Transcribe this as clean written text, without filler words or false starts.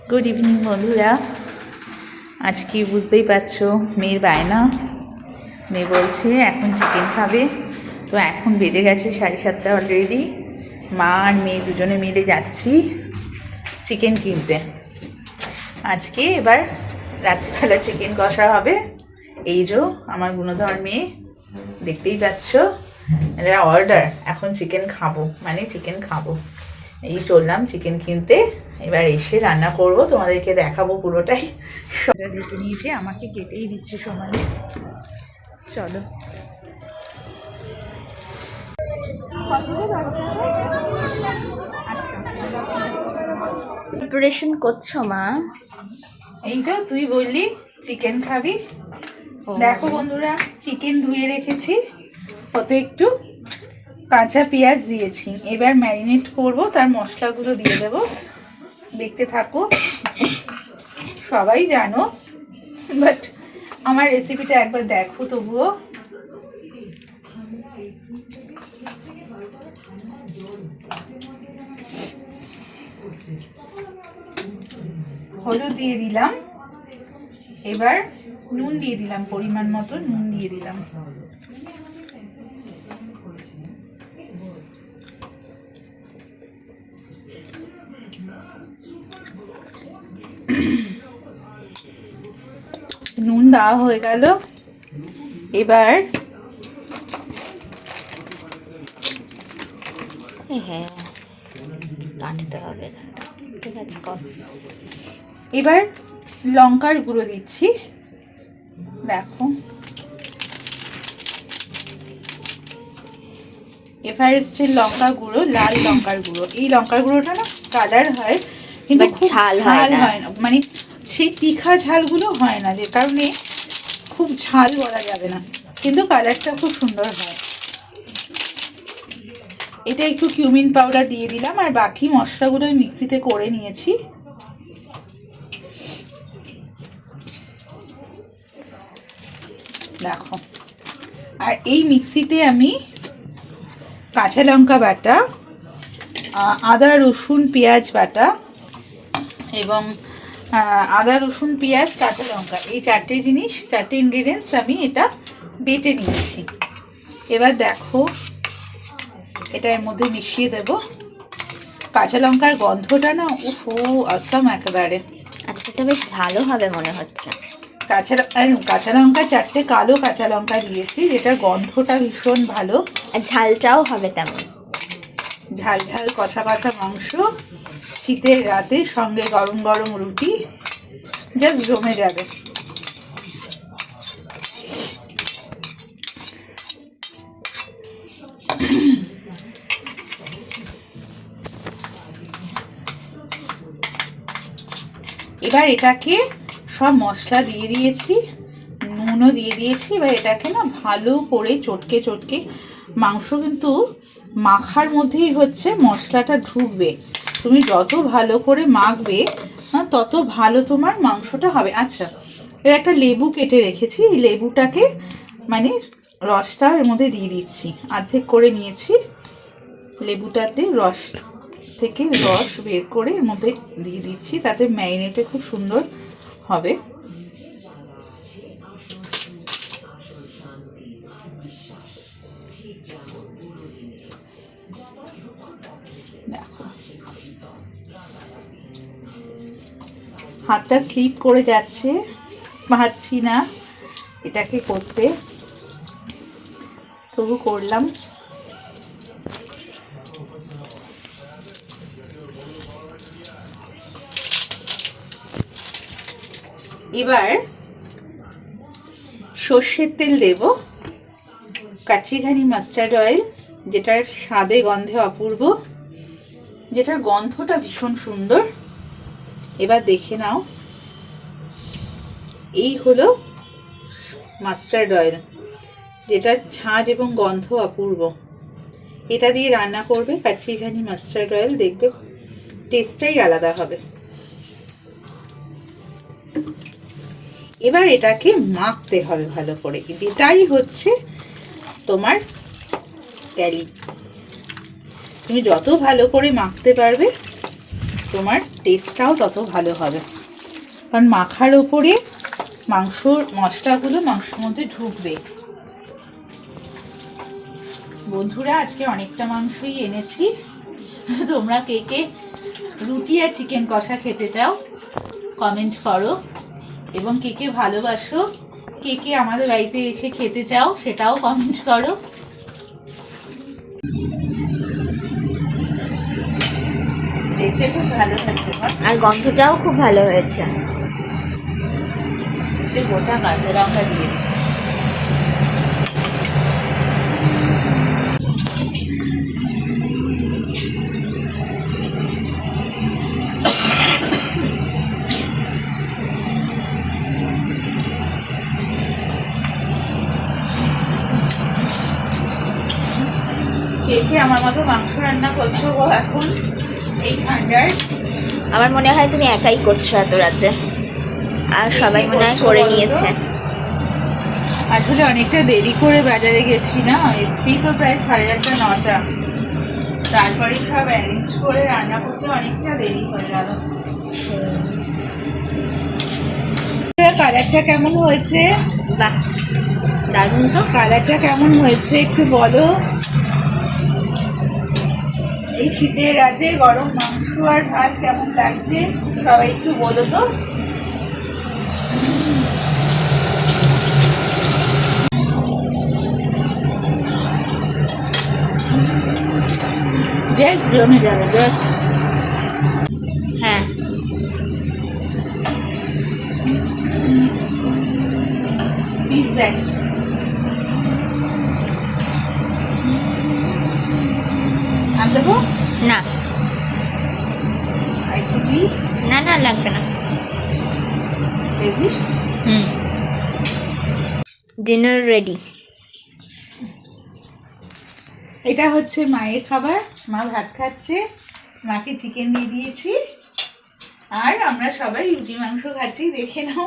Good evening বন্ধুরা। আজকে বুঝতেই পারছো মেয়ের বায়না। মেয়ে বলছে এখন চিকেন খাবে, তো এখন বেজে গেছে 7:30 অলরেডি। মা আর মেয়ে দুজনে মিলে যাচ্ছি চিকেন কিনতে। আজকে এবার রাত্রিবেলা চিকেন কষা হবে। এই যে আমার গুণধর মেয়ে, দেখতেই পাচ্ছ, এটা অর্ডার। এখন চিকেন খাবো মানে চিকেন খাবো। এই চললাম চিকেন কিনতে, এবার এসে রান্না করব, তোমাদেরকে দেখাবো পুরোটাই। সবটা কেটে নিয়েছে, আমাকে কেটেই দিচ্ছে সমানে। চলো। প্রিপারেশন করছো মা? এই যে তুই বললি চিকেন খাবি, দেখো বন্ধুরা চিকেন ধুয়ে রেখেছি, কত একটু কাঁচা পেঁয়াজ দিয়েছি। এবার ম্যারিনেট করব, তার মশলাগুলো দিয়ে দেব, দেখতে থাকো। সবাই জানো, বাট আমার রেসিপিটা একবার দেখো তবুও। হলুদ দিয়ে দিলাম, এবার নুন দিয়ে দিলাম, পরিমাণ মতো নুন দিয়ে দিলাম। নুন দেওয়া হয়ে গেল, এবার হ্যাঁ কাটতে হবে, ঠিক আছে কর। এবার লঙ্কার গুঁড়ো দিচ্ছি, দেখো এভারেস্টের লঙ্কা গুঁড়ো, লাল লঙ্কার গুঁড়ো। এই লঙ্কার গুঁড়োটা না কালার হয়, কিন্তু খুব ঝাল হয় না, মানে সেই তীখা ঝালগুলো হয় না, যে কারণে খুব ঝাল বলা যাবে না, কিন্তু কালারটা খুব সুন্দর হয়। এটা একটু কিউমিন পাউডার দিয়ে দিলাম, আর বাকি মশলাগুলো মিক্সিতে করে নিয়েছি। দেখো, আর এই মিক্সিতে আমি কাঁচা লঙ্কা বাটা, আদা রসুন পেঁয়াজ বাটা এবং আদা রসুন পেঁয়াজ কাঁচা লঙ্কা, এই চারটে জিনিস, চারটে ইনগ্রিডিয়েন্টস আমি এটা বেটে নিয়েছি। এবার দেখো এটা এর মধ্যে মিশিয়ে দেব। কাঁচা লঙ্কার গন্ধটা না আসাম একেবারে। আচ্ছা, এটা বেশ ঝালও হবে মনে হচ্ছে। কাঁচা লঙ্কা চারটে কালো কাঁচা লঙ্কা দিয়েছি, যেটা গন্ধটা ভীষণ ভালো, আর ঝালটাও হবে তেমন। ঝাল ঝাল কষা কষা মাংস শীতের রাতে, সঙ্গে গরম গরম রুটি, জাস্ট জমে যাবে। এবার এটাকে সব মশলা দিয়ে দিয়েছি, নুনও দিয়ে দিয়েছি। এবার এটাকে না ভালো করে চটকে চটকে, মাংস কিন্তু মাখার মধ্যেই হচ্ছে মশলাটা ঢুকবে। তুমি যত ভালো করে মাখবে তত ভালো তোমার মাংসটা হবে। আচ্ছা, এবার একটা লেবু কেটে রেখেছি, এই লেবুটাকে মানে রসটা এর মধ্যে দিয়ে দিচ্ছি, অর্ধেক করে নিয়েছি। লেবুটাতে রস থেকে রস বের করে এর মধ্যে দিয়ে দিচ্ছি, তাতে ম্যারিনেটে খুব সুন্দর হবে। দেখো হাতটা স্লিপ করে যাচ্ছে, পারছি না এটাকে করতে, তবু করলাম। এবার সর্ষের তেল দেব, কাচিঘানি মাস্টার্ড অয়েল, যেটার স্বাদে গন্ধে অপূর্ব, যেটার গন্ধটা ভীষণ সুন্দর। এবার দেখে নাও, এই হলো মাস্টার্ড অয়েল, যেটার ঝাঁঝ এবং গন্ধ অপূর্ব। এটা দিয়ে রান্না করবে কাচিঘানি মাস্টার্ড অয়েল, দেখবে টেস্টটাই আলাদা হবে। এবার এটাকে মাখতে হবে ভালো করে, এটাই হচ্ছে তোমার ট্যালি। তুমি যত ভালো করে মাখতে পারবে তোমার টেস্টটাও তত ভালো হবে, কারণ মাখার ওপরে মাংসর মশলাগুলো মাংসের মধ্যে ঢুকবে। বন্ধুরা, আজকে অনেকটা মাংসই এনেছি। তোমরা কে কে রুটি আর চিকেন কষা খেতে চাও কমেন্ট করো, এবং কে কে ভালোবাসো, কে কে আমাদের বাড়িতে এসে খেতে চাও সেটাও কমেন্ট করো। দেখতে খুব ভালো হয়েছে, আর গন্ধটাও খুব ভালো হয়েছে। গোটা কাঁচা লঙ্কা দিয়ে কে কে আমার মতো মাংস রান্না করছো গো এখন এই ঠান্ডায়? আমার মনে হয় তুমি একাই করছো এত রাতে, আর সবাই মনে হয় করে নিয়েছে। আসলে অনেকটা দেরি করে বাজারে গেছি না, এসছি তো প্রায় 8:30-9টা, তারপরে সব অ্যারেঞ্জ করে রান্না করতে অনেকটা দেরি হয়ে গেল। কালারটা কেমন হয়েছে? বাহ, দারুণ তো। কালারটা কেমন হয়েছে একটু বলো। এই শীতের রাতে গরম মাংস আর ভাত কেমন লাগছে সবাই একটু বলো তো। জাস্ট জমে যাবে, জাস্ট। হ্যাঁ, প্লিজ দেখ। আর দেবো না একটু দিই, না না লাগবে না। দেখবি। Dinner ready. এটা হচ্ছে মায়ের খাবার, মা ভাত খাচ্ছে, মাকে চিকেন দিয়ে দিয়েছি, আর আমরা সবাই রুটি মাংস খাচ্ছি। দেখে নাও